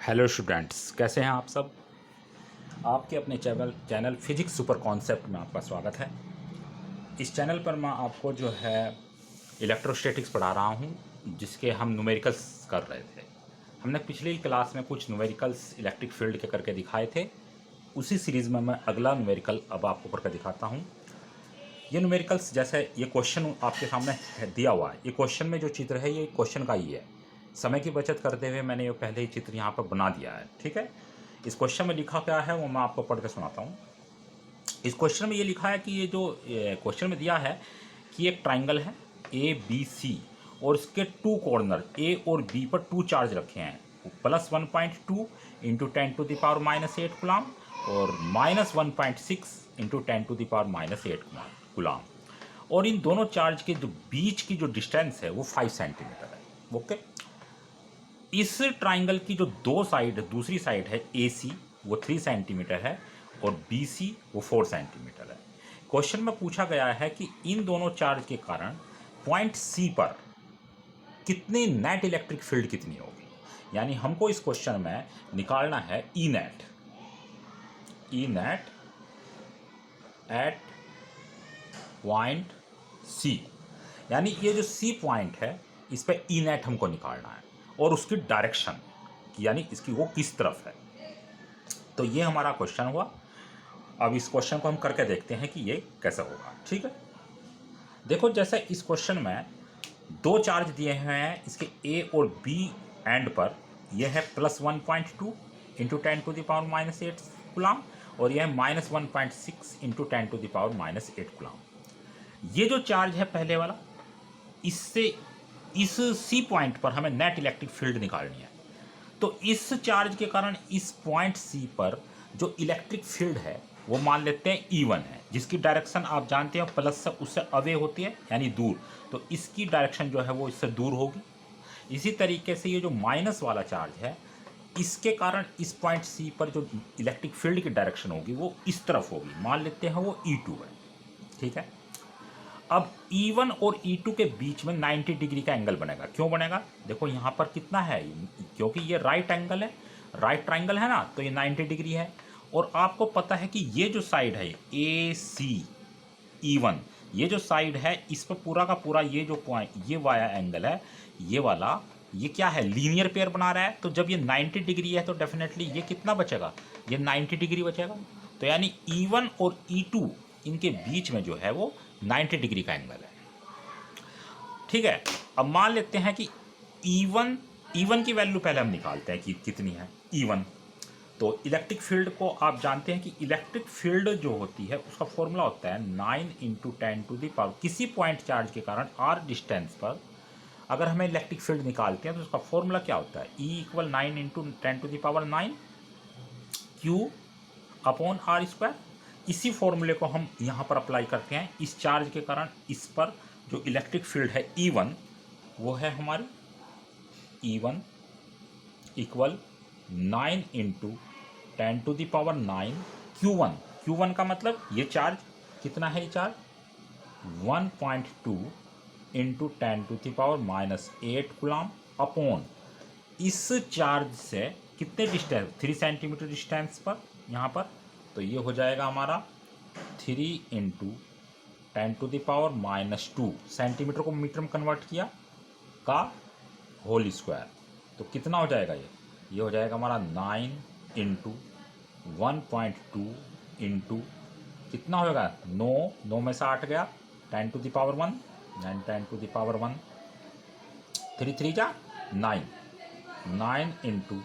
Hello students, कैसे हैं आप सब। आपके अपने चैनल फिजिक्स सुपर कॉन्सेप्ट में आपका स्वागत है। इस चैनल पर मैं आपको जो है इलेक्ट्रोस्टैटिक्स पढ़ा रहा हूं, जिसके हम न्यूमेरिकल्स कर रहे थे। हमने पिछली क्लास में कुछ न्यूमेरिकल्स इलेक्ट्रिक फील्ड के करके दिखाए थे। उसी सीरीज़ में मैं अगला न्यूमेरिकल अब आपको करके दिखाता हूँ। ये न्यूमेरिकल्स जैसे ये क्वेश्चन आपके सामने दिया हुआ है, ये क्वेश्चन में जो चित्र है ये क्वेश्चन का ही है। समय की बचत करते हुए मैंने ये पहले ही चित्र यहाँ पर बना दिया है, ठीक है। इस क्वेश्चन में लिखा क्या है वो मैं आपको पढ़ के सुनाता हूँ। इस क्वेश्चन में ये लिखा है कि ये जो क्वेश्चन में दिया है कि एक ट्राइंगल है ABC और इसके टू कॉर्नर A और B पर टू चार्ज रखे हैं, +1.2 इंटू 10⁻⁻8 कूलाम और -1.6 इंटू 10⁻⁻8 कूलाम। और इन दोनों चार्ज के जो बीच की जो डिस्टेंस है वो 5 सेंटीमीटर है। ओके, इस ट्राइंगल की जो दूसरी साइड है AC वो 3 सेंटीमीटर है और BC वो 4 सेंटीमीटर है। क्वेश्चन में पूछा गया है कि इन दोनों चार्ज के कारण पॉइंट C पर कितनी नेट इलेक्ट्रिक फील्ड कितनी होगी। यानी हमको इस क्वेश्चन में निकालना है E net at point C। यानी ये जो C पॉइंट है इस पे E नेट हमको निकालना है और उसकी डायरेक्शन यानी इसकी वो किस तरफ है। तो ये हमारा क्वेश्चन हुआ। अब इस क्वेश्चन को हम करके देखते हैं कि ये कैसे होगा, ठीक है। देखो, जैसे इस क्वेश्चन में दो चार्ज दिए हुए हैं इसके A और B एंड पर। यह है +1.2 इंटू 10⁻⁻8 कूलाम और यह है -1.6 इंटू 10⁻⁻8 कूलाम। ये जो चार्ज है पहले वाला, इससे इस C पॉइंट पर हमें नेट इलेक्ट्रिक फील्ड निकालनी है। तो इस चार्ज के कारण इस पॉइंट C पर जो इलेक्ट्रिक फील्ड है वो मान लेते हैं E1 है, जिसकी डायरेक्शन आप जानते हैं प्लस से उससे अवे होती है यानी दूर। तो इसकी डायरेक्शन जो है वो इससे दूर होगी। इसी तरीके से ये जो माइनस वाला चार्ज है इसके कारण इस पॉइंट C पर जो इलेक्ट्रिक फील्ड की डायरेक्शन होगी वो इस तरफ होगी, मान लेते हैं वो E2 है, ठीक है। अब E1 और E2 के बीच में 90 डिग्री का एंगल बनेगा। क्यों बनेगा? देखो यहाँ पर कितना है, क्योंकि ये राइट एंगल है, राइट ट्राइंगल है ना, तो ये 90 डिग्री है। और आपको पता है कि ये जो साइड है AC E1, ये जो साइड है इस पर पूरा का पूरा ये जो पॉइंट ये वाया एंगल है ये वाला, ये क्या है, लीनियर पेयर बना रहा है। तो जब ये 90 डिग्री है तो डेफिनेटली ये कितना बचेगा, ये 90 डिग्री बचेगा। तो यानी E1 और E2 इनके बीच में जो है वो 90 डिग्री का एंगल है, ठीक है। अब मान लेते हैं कि E1 की वैल्यू पहले हम निकालते हैं कि कितनी है E1। तो इलेक्ट्रिक फील्ड को आप जानते हैं कि इलेक्ट्रिक फील्ड जो होती है उसका फॉर्मूला होता है 9 इंटू 10⁻, किसी पॉइंट चार्ज के कारण r डिस्टेंस पर अगर हमें इलेक्ट्रिक फील्ड निकालते हैं तो उसका फॉर्मूला क्या होता है, E = 9 इंटू 10⁻9 Q/r²। इसी फॉर्मूले को हम यहाँ पर अप्लाई करते हैं। इस चार्ज के कारण इस पर जो इलेक्ट्रिक फील्ड है E1 वो है हमारी E1 = 9 इंटू 10⁻9 Q1 का मतलब ये चार्ज कितना है, ये चार्ज 1.2 इंटू 10⁻⁻8 कूलाम अपॉन इस चार्ज से कितने डिस्टेंस, 3 सेंटीमीटर डिस्टेंस पर यहाँ पर। तो ये हो जाएगा हमारा 3 इंटू 10⁻⁻2 सेंटीमीटर को मीटर में कन्वर्ट किया का होल स्क्वायर। तो कितना हो जाएगा ये हो जाएगा हमारा 9 इंटू 1.2 इंटू कितना होगा, 9 में से 8 गया, 10⁻1 10⁻1 3 3 जा 9 इंटू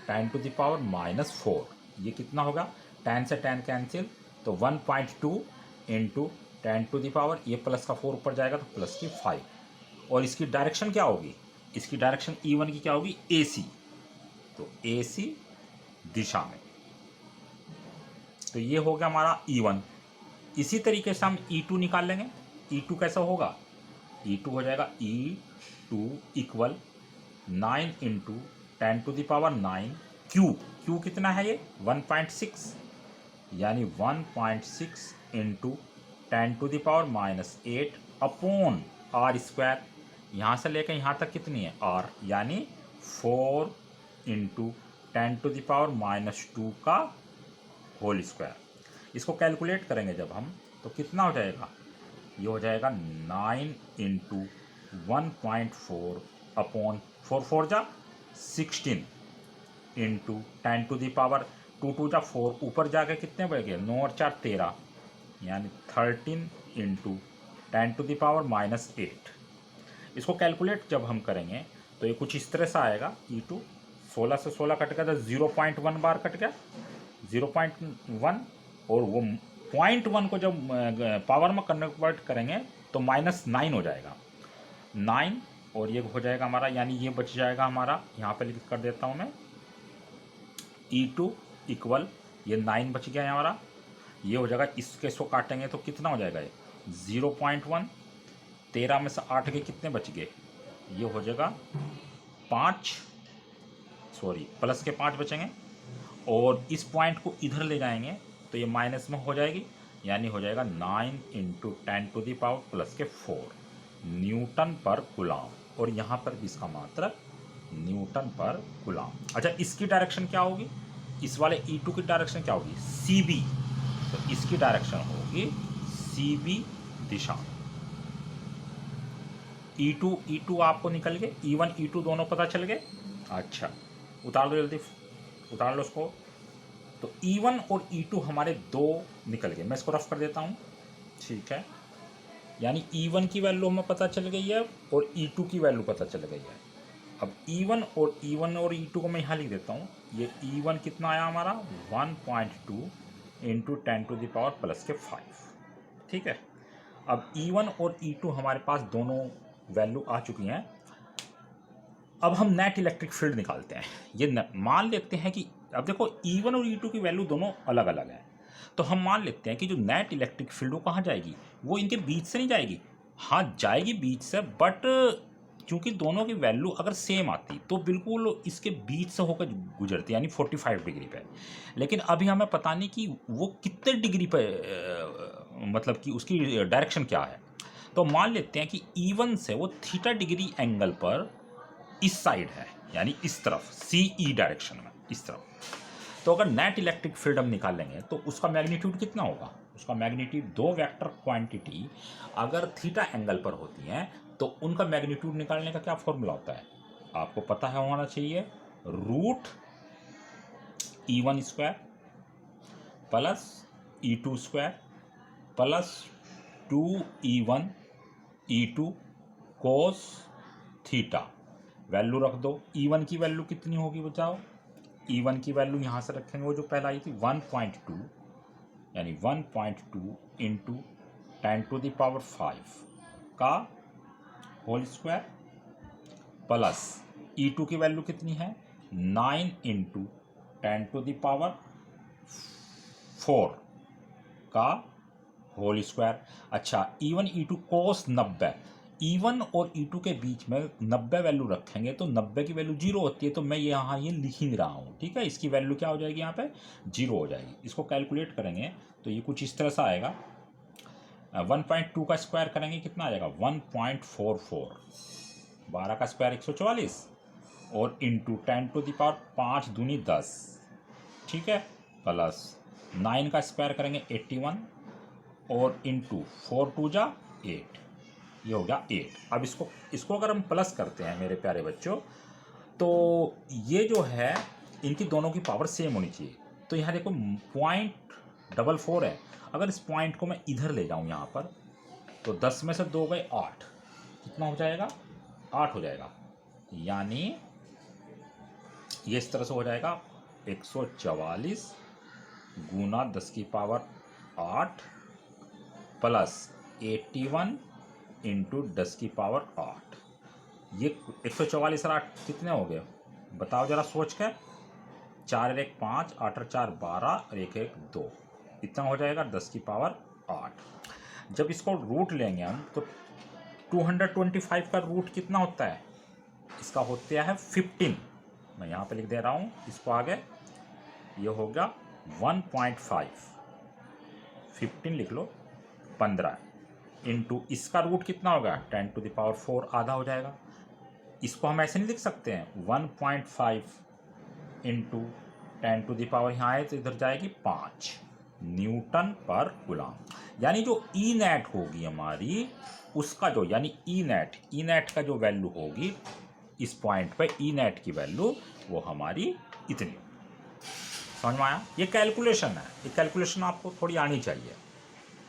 10⁻⁻4 ये कितना होगा, 10 से 10 कैंसिल, तो 1.2 इंटू 10⁻, ये प्लस का 4 ऊपर जाएगा तो प्लस की 5। और इसकी डायरेक्शन क्या होगी, इसकी डायरेक्शन E1 की क्या होगी, AC। तो AC दिशा में, तो ये हो गया हमारा E1। इसी तरीके से हम E2 निकाल लेंगे। E2 कैसा होगा, E2 हो जाएगा E2 = 9 इंटू 10⁻9 Q कितना है, ये 1.6 यानी 1.6 इंटू 10⁻⁻8 अपॉन r²। यहाँ से लेकर यहाँ तक कितनी है r, यानी 4 इंटू 10⁻⁻² का होल स्क्वायर। इसको कैलकुलेट करेंगे जब हम, तो कितना हो जाएगा, ये हो जाएगा 9 × 1.4 अपॉन 4 4 जा 16 इंटू 10⁻², 2 जा 4, ऊपर जाके कितने बढ़ गए, 9 और 4 13, यानी 13 इंटू 10⁻⁻8। इसको कैलकुलेट जब हम करेंगे तो ये कुछ इस तरह से आएगा। E2 16 से 16 कट गया तो 0.1 बार कट गया, 0.1, और वो 0.1 को जब पावर में कन्वर्ट करेंगे तो -9 हो जाएगा, 9, और ये हो जाएगा हमारा, यानी ये बच जाएगा हमारा, यहाँ पे लिख कर देता हूँ मैं, E2 इक्वल, ये 9 बच गया हमारा, ये हो जाएगा, इसके इसको काटेंगे तो कितना हो जाएगा, ये 0.1, 13 में से 8 के कितने बच गए, ये हो जाएगा 5, सॉरी प्लस के 5 बचेंगे, और इस पॉइंट को इधर ले जाएंगे तो ये माइनस में हो जाएगी, यानी हो जाएगा 9 × 10⁻⁻4 न्यूटन पर कूलाम, और यहाँ पर भी इसका मात्रक न्यूटन पर कूलाम। अच्छा, इसकी डायरेक्शन क्या होगी, इस वाले E2 की डायरेक्शन क्या होगी, CB, तो इसकी डायरेक्शन होगी CB दिशा। E2 आपको निकल गए, E1 E2 दोनों पता चल गए। अच्छा, उतार दो जल्दी, उतार लो उसको। तो E1 और E2 हमारे दो निकल गए, मैं इसको रफ कर देता हूँ, ठीक है। यानी E1 की वैल्यू हमें पता चल गई है और E2 की वैल्यू पता चल गई है। अब E1 और E2 को मैं यहाँ लिख देता हूँ। ये E1 कितना आया हमारा, 1.2 × 10⁻+5, ठीक है। अब E1 और E2 हमारे पास दोनों वैल्यू आ चुकी हैं। अब हम नेट इलेक्ट्रिक फील्ड निकालते हैं। ये मान लेते हैं कि, अब देखो E1 और E2 की वैल्यू दोनों अलग अलग हैं, तो हम मान लेते हैं कि जो नेट इलेक्ट्रिक फील्ड वो कहाँ जाएगी, वो इनके बीच से नहीं जाएगी, हाँ जाएगी बीच से, बट क्योंकि दोनों की वैल्यू अगर सेम आती तो बिल्कुल इसके बीच से होकर गुजरती, यानी 45 डिग्री पे। लेकिन अभी हमें पता नहीं कि वो कितने डिग्री पे, मतलब कि उसकी डायरेक्शन क्या है। तो मान लेते हैं कि E1 से वो थीटा डिग्री एंगल पर इस साइड है, यानी इस तरफ CE डायरेक्शन में, इस तरफ। तो अगर नेट इलेक्ट्रिक फील्ड हम निकालेंगे तो उसका मैग्नीट्यूड कितना होगा, उसका मैग्नीट्यूड, दो वेक्टर क्वांटिटी अगर थीटा एंगल पर होती हैं तो उनका मैग्नीट्यूड निकालने का क्या फॉर्मूला होता है, आपको पता है होना चाहिए, √E1² plus E2² plus 2E1 E2 cos theta. Value रख दो, E1 की वैल्यू कितनी होगी बचाओ, E1 की वैल्यू यहाँ से रखेंगे, वो जो पहला आई थी 1.2, यानी 1.2 × 10⁻5 का होल स्क्वायर, प्लस E2 की वैल्यू कितनी है, 9 × 10⁻4 का होल स्क्वायर। अच्छा, E1 E2 कोस 90, E1 और E2 के बीच में 90 वैल्यू रखेंगे तो 90 की वैल्यू 0 होती है, तो मैं यहाँ ये लिख ही नहीं रहा हूँ, ठीक है। इसकी वैल्यू क्या हो जाएगी, यहाँ पे 0 हो जाएगी। इसको कैलकुलेट करेंगे तो ये कुछ इस तरह से आएगा, 1.2 का स्क्वायर करेंगे कितना आ जाएगा, 1.44, 12 का स्क्वायर 144, और इंटू 10⁻5 दूनी 10, ठीक है, प्लस 9 का स्क्वायर करेंगे 81, और इंटू 4 2 जा 8, ये हो गया 8। अब इसको अगर हम प्लस करते हैं मेरे प्यारे बच्चों, तो ये जो है इनकी दोनों की पावर सेम होनी चाहिए। तो यहाँ देखो 0.44 है, अगर इस पॉइंट को मैं इधर ले जाऊँ यहाँ पर, तो 10 में से 2 गए 8, कितना हो जाएगा, 8 हो जाएगा, यानी ये इस तरह से हो जाएगा 144 गुना 10⁻8 प्लस 81 × 10⁻8। ये 144 और 8 कितने हो गए बताओ जरा सोच कर, 4 और 1 5, 8 और 4 12, और 1 1 2, इतना हो जाएगा 10⁻8। जब इसको रूट लेंगे हम तो 225 का रूट कितना होता है, इसका होता है 15, मैं यहाँ पे लिख दे रहा हूँ इसको आगे, ये हो गया 1.5, 15 लिख लो, 15 इंटू इसका रूट कितना होगा 10⁻4, आधा हो जाएगा। इसको हम ऐसे नहीं लिख सकते हैं 1.5 इंटू 10⁻, यहाँ है तो इधर जाएगी 5 न्यूटन पर कूलम। यानी जो ई नेट होगी हमारी, उसका जो यानी ई नेट का जो वैल्यू होगी इस पॉइंट पे, ई नेट की वैल्यू वो हमारी इतनी। समझ में आया? ये कैलकुलेशन है, ये कैलकुलेशन आपको थोड़ी आनी चाहिए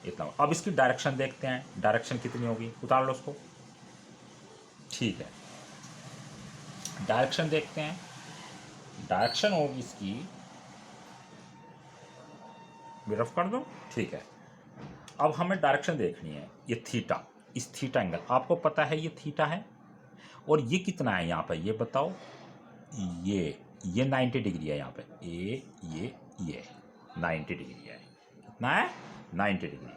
इतना। अब इसकी डायरेक्शन देखते हैं, डायरेक्शन कितनी होगी, उतार लो उसको। ठीक है, डायरेक्शन देखते हैं। डायरेक्शन होगी इसकी, रफ कर दो। ठीक है, अब हमें डायरेक्शन देखनी है। ये थीटा, इस थीटा एंगल आपको पता है, ये थीटा है और ये कितना है यहाँ पे, ये बताओ। ये 90 डिग्री है यहाँ पे, ये 90 डिग्री है। कितना है? 90 डिग्री।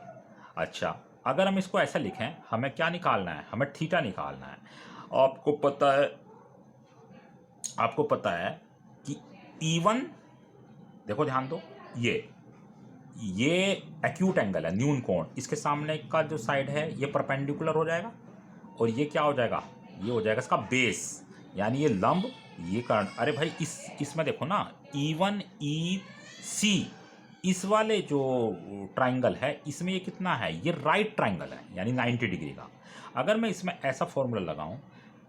अच्छा, अगर हम इसको ऐसा लिखें, हमें क्या निकालना है? हमें थीटा निकालना है। आपको पता है कि E1, देखो ध्यान दो, ये एक्यूट एंगल है, न्यून कोण। इसके सामने का जो साइड है ये परपेंडिकुलर हो जाएगा और ये क्या हो जाएगा? ये हो जाएगा इसका बेस, यानी ये लंब, ये कर्ण। अरे भाई इसमें देखो ना, E1 EC, इस वाले जो ट्राइंगल है इसमें ये कितना है? ये राइट ट्राइंगल है, यानी 90 डिग्री का। अगर मैं इसमें ऐसा फॉर्मूला लगाऊं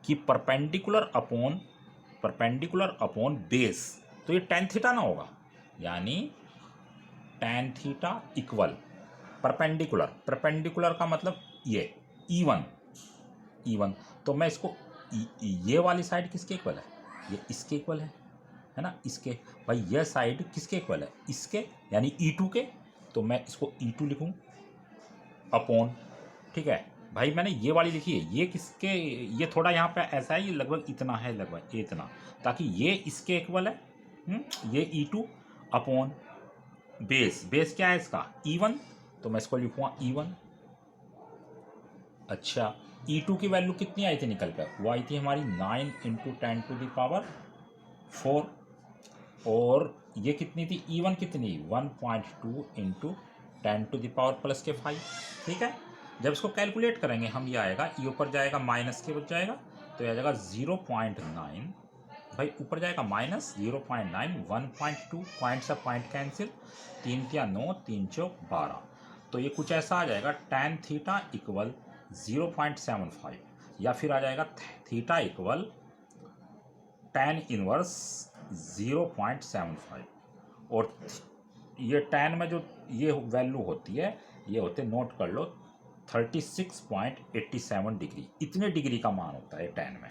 कि परपेंडिकुलर अपॉन बेस, तो ये tan थीटा ना होगा, यानी tan थीटा इक्वल परपेंडिकुलर का मतलब ये E1। तो मैं इसको ये वाली साइड किसके इक्वल है? ये इसके इक्वल है ना, इसके। भाई यह साइड किसके इक्वल है? इसके, यानी E2 के। तो मैं इसको E2 लिखूं अपॉन, ठीक है भाई, मैंने ये वाली लिखी है, ये किसके, ये थोड़ा यहाँ पे ऐसा है, ये लगभग इतना है, लगभग इतना, ताकि ये इसके इक्वल है। ये E2 अपॉन बेस क्या है इसका? E1, तो मैं इसको लिखूँगा E1। अच्छा, E2 की वैल्यू कितनी आई थी निकल कर? वो आई थी हमारी 9 × 10⁴, और ये कितनी थी? E1 कितनी? 1.2 × 10⁻⁵। ठीक है, जब इसको कैलकुलेट करेंगे हम, ये आएगा, ये ऊपर जाएगा माइनस के बच जाएगा, तो ये आ जाएगा 0.9। भाई ऊपर जाएगा माइनस 0.9, 1.2, पॉइंट से पॉइंट कैंसिल, 3 × 9, 3 × 12। तो ये कुछ ऐसा आ जाएगा, tan थीटा इक्वल 0.75, या फिर आ जाएगा थीटा इक्वल tan इनवर्स 0.75। और ये tan में जो ये वैल्यू होती है, ये होते, नोट कर लो, 36.87 डिग्री। इतने डिग्री का मान होता है tan में।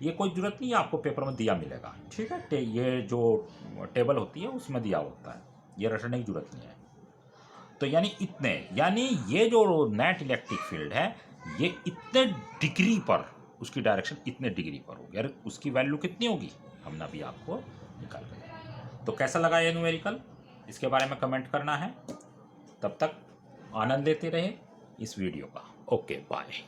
ये कोई ज़रूरत नहीं है, आपको पेपर में दिया मिलेगा, ठीक है। ये जो टेबल होती है उसमें दिया होता है, ये रटने की जरूरत नहीं है। तो यानी ये जो नेट इलेक्ट्रिक फील्ड है, ये इतने डिग्री पर, उसकी डायरेक्शन इतने डिग्री पर होगी। अरे उसकी वैल्यू कितनी होगी, हमने अभी आपको निकाल कर। तो कैसा लगा ये न्यूमेरिकल, इसके बारे में कमेंट करना है। तब तक आनंद लेते रहे इस वीडियो का। Okay, bye.